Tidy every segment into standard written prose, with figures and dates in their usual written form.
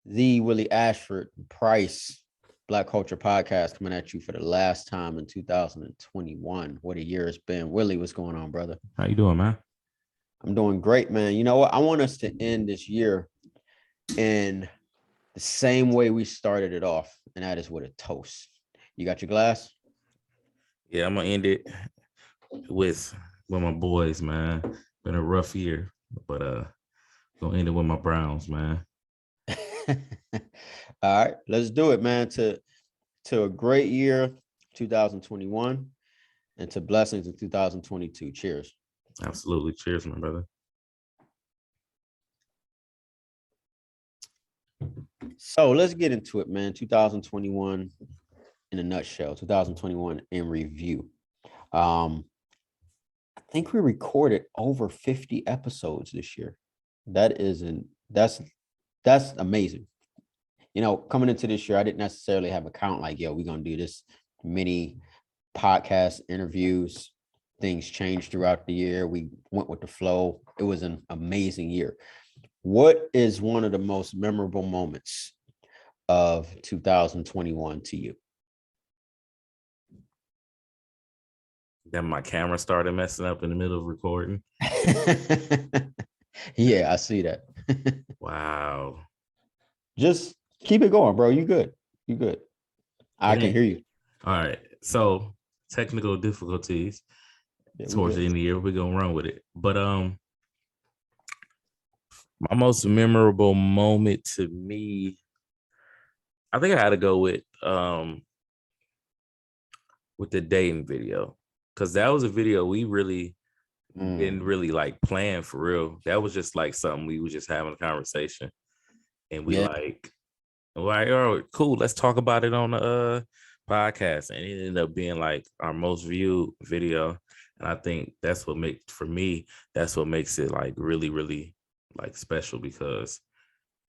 The Willie Ashford Price Black Culture Podcast coming at you for the last time in 2021. What a year it's been. Willie, what's going on, brother? How you doing, man? I'm doing great, man. You know what? I want us to end this year in the same way we started it off, and that is with a toast. You got your glass? Yeah, I'm gonna end it with my boys, man. Been a rough year, but gonna end it with my Browns, man. All right, let's do it, man. To a great year, 2021, and to blessings in 2022. Cheers. Absolutely. Cheers, my brother. So let's get into it, man. 2021 in a nutshell, 2021 in review. I think we recorded over 50 episodes this year. That's amazing. You know, coming into this year, I didn't necessarily have a count like, yo, we're gonna do this many podcast interviews. Things changed throughout the year. We went with the flow. It was an amazing year. What is one of the most memorable moments of 2021 to you? Then my camera started messing up in the middle of recording. Yeah, I see that. Wow. Just keep it going, bro. You good. You good. I can hear you. All right. So technical difficulties towards the end of the year. We're gonna run with it. But my most memorable moment to me, I think I had to go with the dating video. Because that was a video we really didn't really like plan for real. That was just like something we were just having a conversation. And we like, oh, cool, let's talk about it on the podcast. And it ended up being like our most viewed video. And I think that's what makes it like really, really like special, because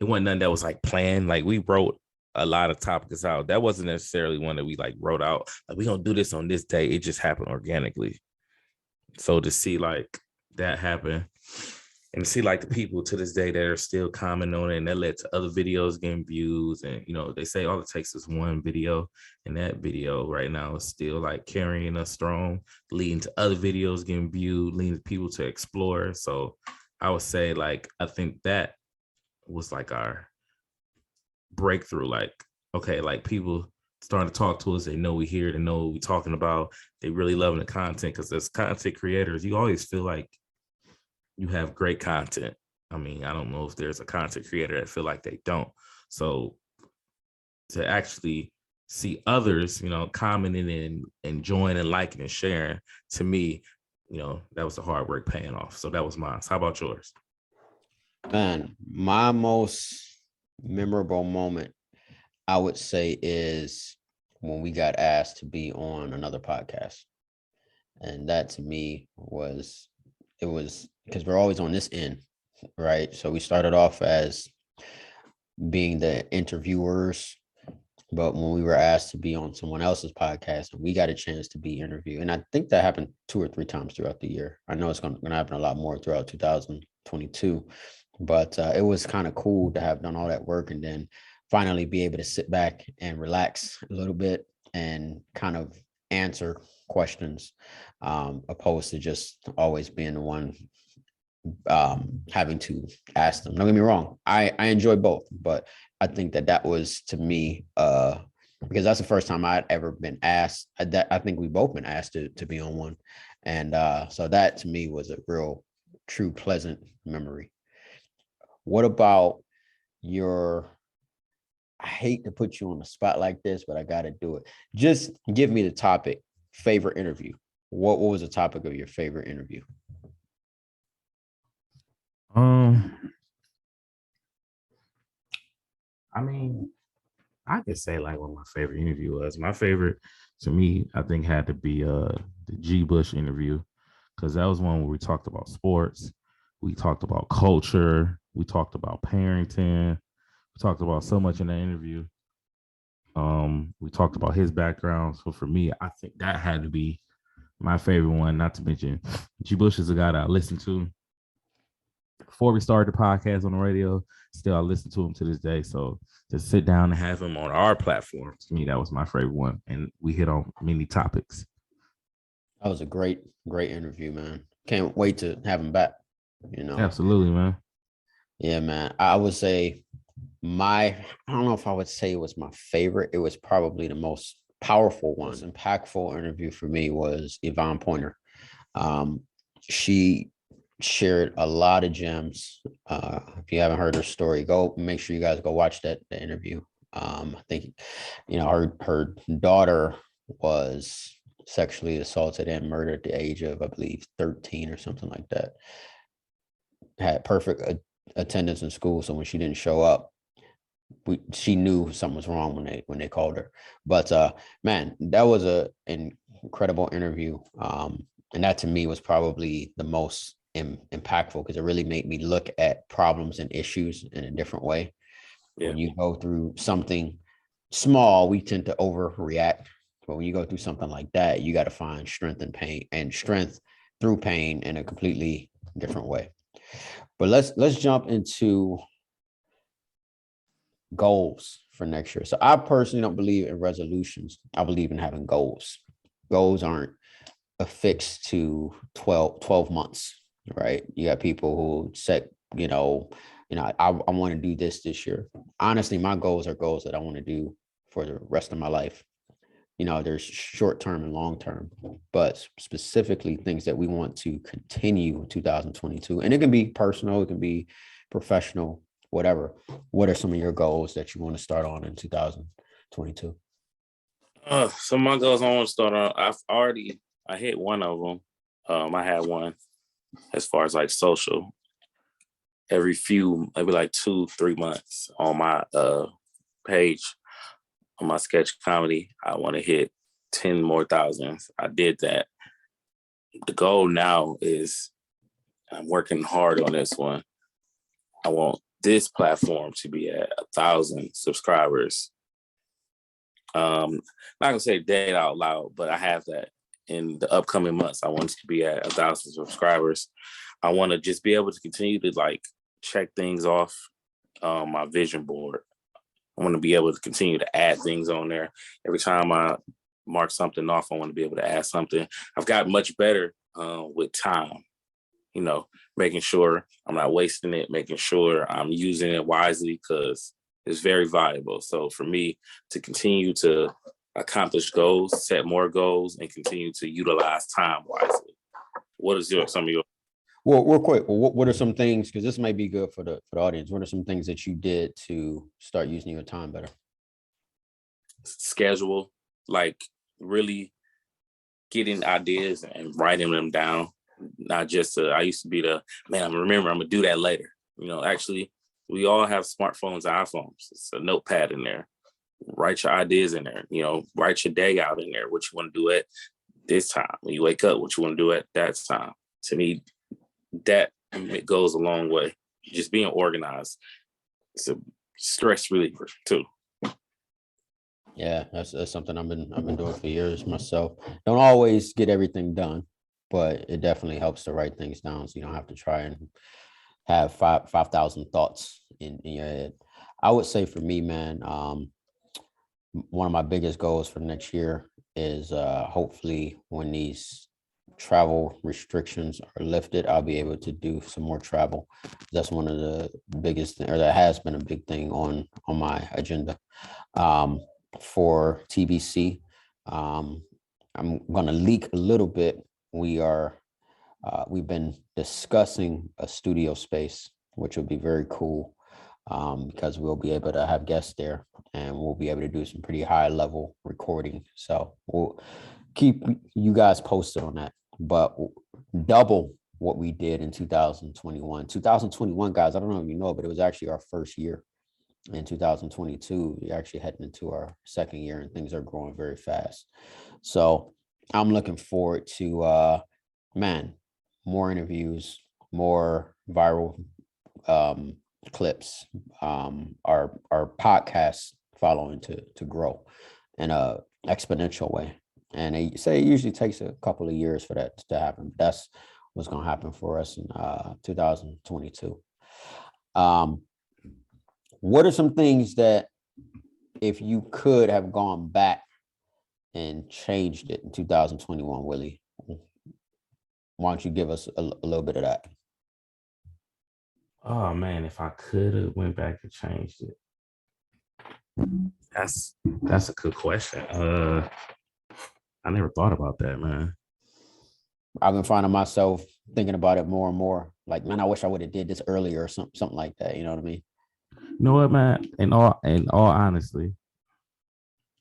it wasn't nothing that was like planned. Like we wrote a lot of topics out. That wasn't necessarily one that we like wrote out. Like we're gonna do this on this day. It just happened organically. So to see like that happen, and to see like the people to this day that are still commenting on it, and that led to other videos getting views. And you know, they say all it takes is one video, and that video right now is still like carrying us strong, leading to other videos getting viewed, leading people to explore. So I would say like I think that was like our breakthrough. Like, okay, like people starting to talk to us, they know we here, they know what we're talking about, they really loving the content. Because as content creators, you always feel like you have great content. I mean, I don't know if there's a content creator that feel like they don't. So to actually see others, you know, commenting and enjoying and liking and sharing, to me, you know, that was the hard work paying off. So that was mine. How about yours? Man, my most memorable moment, I would say, is when we got asked to be on another podcast. And that to me was because we're always on this end, right? So we started off as being the interviewers, but when we were asked to be on someone else's podcast, we got a chance to be interviewed. And I think that happened 2 or 3 times throughout the year. I know it's going to happen a lot more throughout 2022. But it was kind of cool to have done all that work and then finally be able to sit back and relax a little bit and kind of answer questions, opposed to just always being the one having to ask them. Don't get me wrong, I enjoy both, but I think that was, to me, because that's the first time I'd ever been asked. I think we've both been asked to be on one, and so that to me was a real, true, pleasant memory. What about I hate to put you on the spot like this, but I got to do it. Just give me the topic, favorite interview. What was the topic of your favorite interview? I mean, I could say like what my favorite interview was. My favorite to me, I think, had to be the G. Bush interview, because that was one where we talked about sports, we talked about culture, we talked about parenting, we talked about so much in that interview. We talked about his background. So for me, I think that had to be my favorite one. Not to mention, G. Bush is a guy that I listen to. before we started the podcast on the radio. Still, I listen to him to this day. So to sit down and have him on our platform, to me, that was my favorite one. And we hit on many topics. That was a great interview, man. Can't wait to have him back. Absolutely, man. Yeah, man. I would say I don't know if I would say it was my favorite. It was probably the most powerful one. Most impactful interview for me was Yvonne Pointer. She shared a lot of gems. If you haven't heard her story, go make sure you guys go watch the interview. I think, her daughter was sexually assaulted and murdered at the age of, I believe, 13 or something like that. Had perfect attendance in school, so when she didn't show up, she knew something was wrong when they called her. But man, that was an incredible interview, and that to me was probably the most impactful, because it really made me look at problems and issues in a different way. Yeah. When you go through something small, we tend to overreact, but when you go through something like that, you got to find strength in pain, and strength through pain in a completely different way. But let's jump into goals for next year. So I personally don't believe in resolutions. I believe in having goals. Goals aren't affixed to 12 months, right? You got people who set, I want to do this year. Honestly, my goals are goals that I want to do for the rest of my life. There's short term and long term, but specifically things that we want to continue in 2022. And it can be personal, it can be professional, whatever. What are some of your goals that you want to start on in 2022? So my goals I want to start on, I hit one of them. I had one as far as like social. Maybe like 2-3 months on my page, on my sketch comedy, I want to hit 10 more thousands. I did that. The goal now is, I'm working hard on this one. I want this platform to be at 1,000 subscribers. Not gonna say that out loud, but I have that in the upcoming months. I want it to be at 1,000 subscribers. I want to just be able to continue to like check things off my vision board. I want to be able to continue to add things on there. Every time I mark something off, I want to be able to add something. I've got much better with time, making sure I'm not wasting it, making sure I'm using it wisely, because it's very valuable. So for me to continue to accomplish goals, set more goals, and continue to utilize time wisely. What is some of your? Well, real quick, what are some things, because this might be good for the audience, what are some things that you did to start using your time better? Schedule, like really getting ideas and writing them down. Not just, I used to be I'm gonna do that later. Actually, we all have smartphones and iPhones. It's a notepad in there. Write your ideas in there. Write your day out in there, what you want to do at this time. When you wake up, what you want to do at that time. To me, that it goes a long way. Just being organized. It's a stress reliever too. Yeah, that's something I've been doing for years myself. Don't always get everything done, but it definitely helps to write things down, so you don't have to try and have 5,000 thoughts in your head. I would say for me, man, one of my biggest goals for next year is hopefully when these travel restrictions are lifted, I'll be able to do some more travel. That's one of the biggest, or that has been a big thing on my agenda. For TBC, I'm going to leak a little bit. We've been discussing a studio space, which would be very cool, because we'll be able to have guests there, and we'll be able to do some pretty high level recording. So we'll keep you guys posted on that, but double what we did in 2021. 2021, guys, I don't know if you know, but it was actually our first year. In 2022, we're actually heading into our second year, and things are growing very fast. So I'm looking forward to, more interviews, more viral clips, our podcast following to grow in a exponential way. And they say it usually takes a couple of years for that to happen. That's what's going to happen for us in 2022. What are some things that if you could have gone back and changed it in 2021, Willie? Why don't you give us a little bit of that? Oh man, if I could have went back and changed it. That's a good question. I never thought about that, man. I've been finding myself thinking about it more and more. Like, man, I wish I would have did this earlier or something like that. You know what I mean? You know what, man? In all honesty,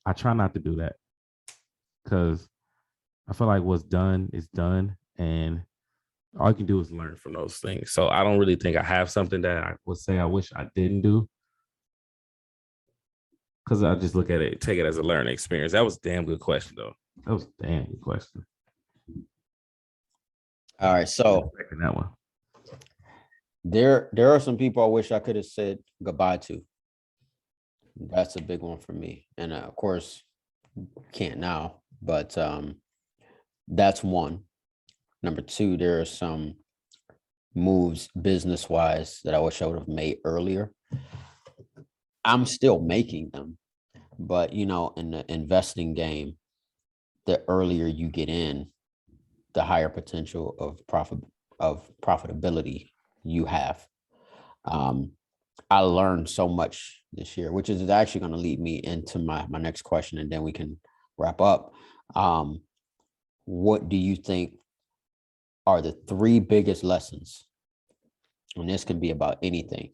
I try not to do that because I feel like what's done is done, and all you can do is learn from those things. So I don't really think I have something that I would say I wish I didn't do, because I just look at it, take it as a learning experience. That was a damn good question, though. That was a damn good question. All right, so that one. There are some people I wish I could have said goodbye to. That's a big one for me, and of course, can't now. But that's one. Number two, there are some moves business-wise that I wish I would have made earlier. I'm still making them, but in the investing game, the earlier you get in, the higher potential of profitability you have. I learned so much this year, which is actually going to lead me into my next question, and then we can wrap up. What do you think are the 3 biggest lessons? And this can be about anything.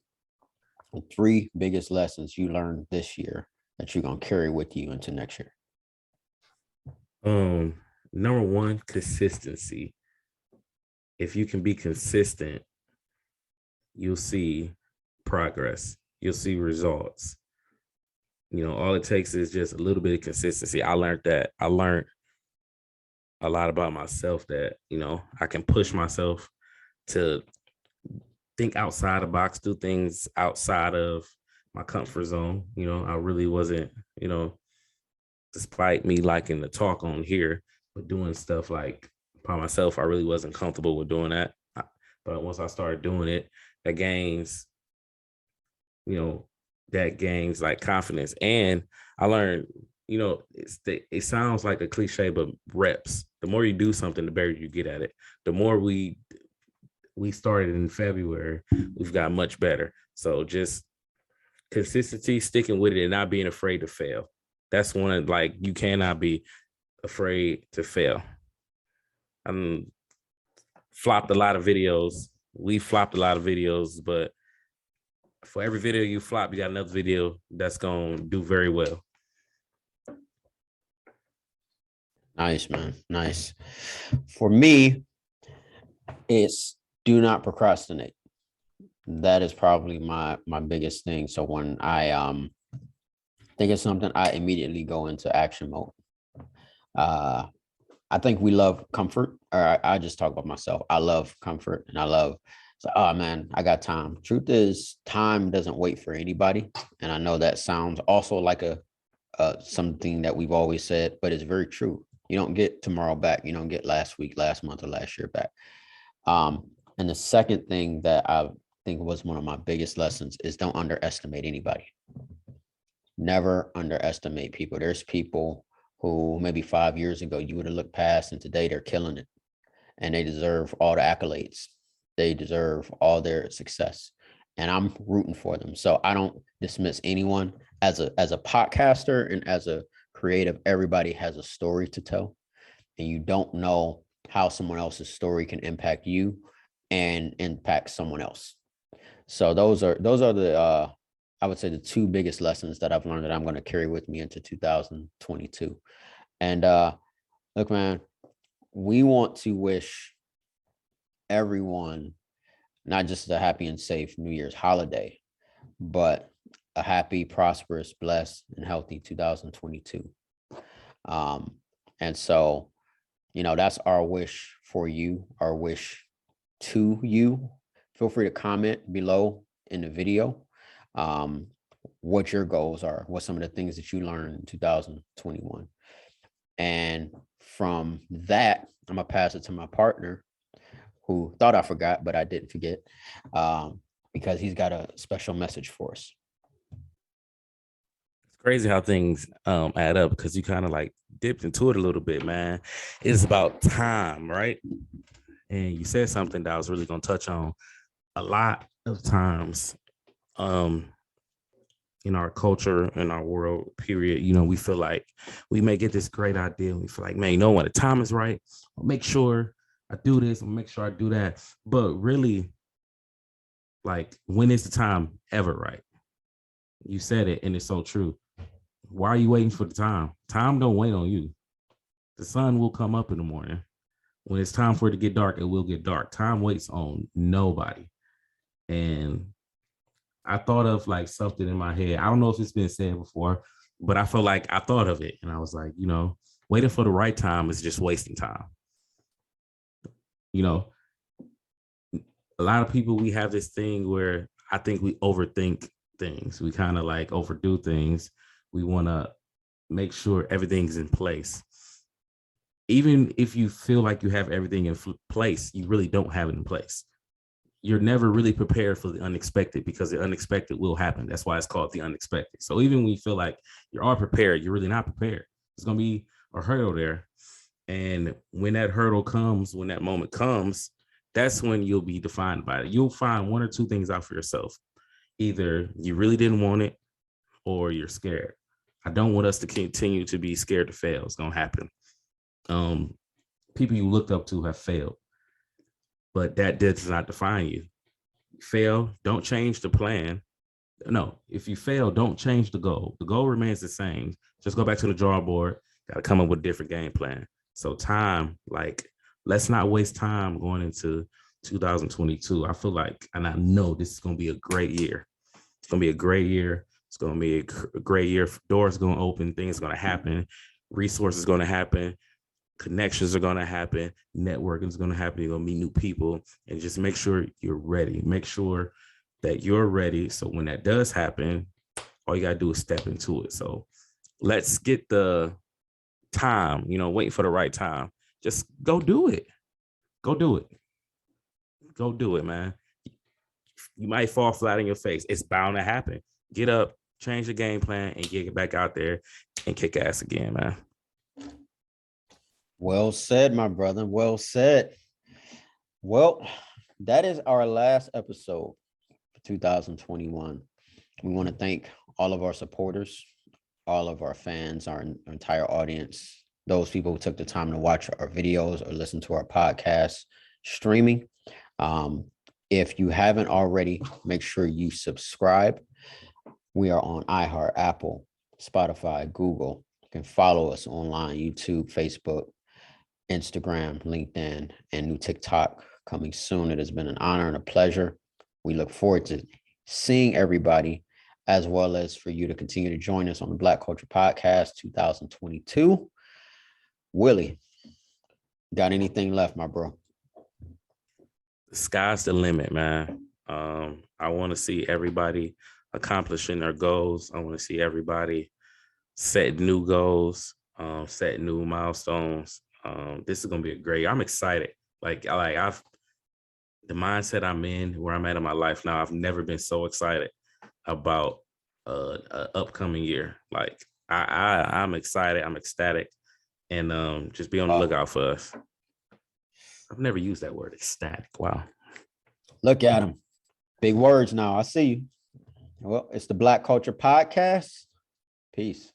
The 3 biggest lessons you learned this year that you're going to carry with you into next year. Number 1, consistency. If you can be consistent, you'll see progress. You'll see results. All it takes is just a little bit of consistency. I learned that. I learned a lot about myself that, I can push myself to think outside the box, do things outside of my comfort zone. I really wasn't, despite me liking to talk on here, but doing stuff like by myself, I really wasn't comfortable with doing that. But once I started doing it, that gains like confidence. And I learned, it sounds like a cliche, but reps. The more you do something, the better you get at it. The more we started in February, we've got much better. So just consistency, sticking with it, and not being afraid to fail. That's one, like, you cannot be afraid to fail. Flopped a lot of videos. We flopped a lot of videos, but for every video you flop, you got another video that's going to do very well. Nice, man. Nice. For me, it's do not procrastinate. That is probably my biggest thing. So when I think it's something, I immediately go into action mode. I think we love comfort, or I just talk about myself. I love comfort, and I love, oh man, I got time. Truth is, time doesn't wait for anybody. And I know that sounds also like something that we've always said, but it's very true. You don't get tomorrow back. You don't get last week, last month, or last year back. And the second thing that I think was one of my biggest lessons is don't underestimate anybody. Never underestimate people. There's people who maybe 5 years ago you would have looked past, and today they're killing it, and they deserve all the accolades. They deserve all their success, and I'm rooting for them. So I don't dismiss anyone. As a podcaster and as a creative, everybody has a story to tell, and you don't know how someone else's story can impact you and impact someone else. So those are the I would say the 2 biggest lessons that I've learned that I'm going to carry with me into 2022. And look, man, we want to wish everyone not just a happy and safe New Year's holiday, but a happy, prosperous, blessed, and healthy 2022. And so, that's our wish for you, our wish to you. Feel free to comment below in the video what your goals are, what some of the things that you learned in 2021. And from that, I'm gonna pass it to my partner, who thought I forgot, but I didn't forget, because he's got a special message for us. It's crazy how things add up, because you kind of like dipped into it a little bit, man. It's about time, right? And you said something that I was really going to touch on. A lot of times in our culture, in our world, period, you know, we feel like we may get this great idea. And we feel like, man, you know, when the time is right, I'll make sure I do this, I'll make sure I do that. But really, like, when is the time ever right? You said it, and it's so true. Why are you waiting for the time? Time don't wait on you. The sun will come up in the morning. When it's time for it to get dark, it will get dark. Time waits on nobody. And I thought of like something in my head. I don't know if it's been said before, but I felt like I thought of it. And I was like, you know, waiting for the right time is just wasting time. You know, a lot of people, we have this thing where I think we overthink things. We kind of like overdo things. We want to make sure everything's in place. Even if you feel like you have everything in place, you really don't have it in place. You're never really prepared for the unexpected, because the unexpected will happen. That's why it's called the unexpected. So even when you feel like you are prepared, you're really not prepared. There's going to be a hurdle there. And when that hurdle comes, when that moment comes, that's when you'll be defined by it. You'll find one or two things out for yourself. Either you really didn't want it, or you're scared. I don't want us to continue to be scared to fail. It's going to happen. People you looked up to have failed, but that does not define you. Fail, don't change the plan. No, if you fail, don't change the goal. The goal remains the same. Just go back to the drawing board. Got to come up with a different game plan. So time, like, let's not waste time going into 2022. I feel like, and I know this is going to be a great year. It's going to be a great year. It's going to be a great year. Doors going to open. Things going to happen. Resources going to happen. Connections are going to happen. Networking is going to happen. You're going to meet new people, and just make sure you're ready. Make sure that you're ready. So when that does happen, all you got to do is step into it. So let's get the time, you know, waiting for the right time. Just go do it. Go do it. Go do it, man. You might fall flat on your face. It's bound to happen. Get up, change the game plan, and get back out there and kick ass again, man. Well said, my brother. Well said. Well, that is our last episode for 2021. We want to thank all of our supporters, all of our fans, our entire audience, those people who took the time to watch our videos or listen to our podcast streaming. If you haven't already, make sure you subscribe. We are on iHeart, Apple, Spotify, Google. You can follow us online, YouTube, Facebook, Instagram, LinkedIn, and new TikTok coming soon. It has been an honor and a pleasure. We look forward to seeing everybody, as well as for you to continue to join us on the Black Culture Podcast 2022. Willie, got anything left, my bro? The sky's the limit, man. I want to see everybody accomplishing their goals. I want to see everybody set new goals, set new milestones. This is gonna be a great. I'm excited. Like I've the mindset I'm in, where I'm at in my life now. I've never been so excited about an upcoming year. Like I'm excited. I'm ecstatic, and just be on the lookout for us. I've never used that word, ecstatic. Wow. Look at him. Big words now. I see you. Well, it's the Black Culture Podcast. Peace.